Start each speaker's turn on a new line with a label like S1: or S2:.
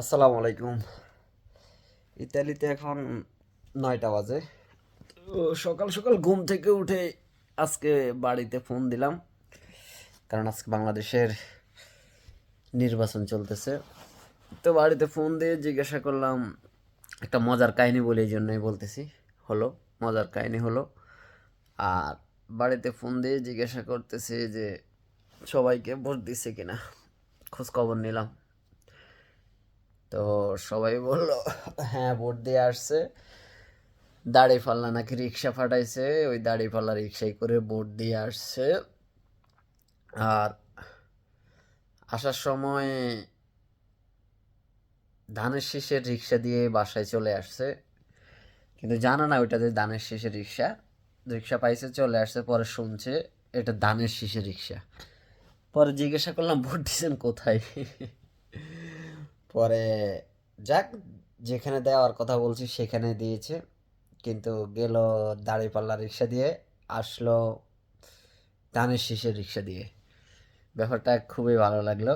S1: আসসালামু আলাইকুম। ইতালিতে এখন 9টা বাজে। তো সকাল সকাল ঘুম থেকে উঠে আজকে বাড়িতে ফোন দিলাম, কারণ আজকে বাংলাদেশের নির্বাচন চলতেছে। তো বাড়িতে ফোন দিয়ে জিজ্ঞাসা করলাম, একটা মজার কাহিনী বলে, এই জন্যই বলতেছি। হলো, মজার কাহিনী হলো। আর বাড়িতে ফোন দিয়ে জিজ্ঞাসা করতেছি যে সবাইকে ভোট দিছে কিনা, খোঁজ খবর নিলাম। তো সবাই বলল হ্যাঁ, ভোট দিয়ে আসছে। দাড়িপাল্লা নাকি রিক্সা ফাটাইছে, ওই দাড়িপাল্লা রিক্সায় করে ভোট দিয়ে আসছে। আর আসার সময় ধানের শীষের রিক্সা দিয়ে বাসায় চলে আসছে, কিন্তু জানা না ওইটা যে ধানের শীষের রিক্সা। রিক্সা পাইছে, চলে আসছে, পরে শুনছে এটা ধানের শীষের রিক্সা। পরে জিজ্ঞাসা করলাম ভোট দিয়েছেন কোথায়। পরে যাক, যেখানে দেওয়ার কথা বলছি সেখানে দিয়েছে, কিন্তু গেল দাঁড়িপাল্লা রিক্সা দিয়ে, আসলো ধানের শীষের রিক্সা দিয়ে। ব্যাপারটা খুবই ভালো লাগলো।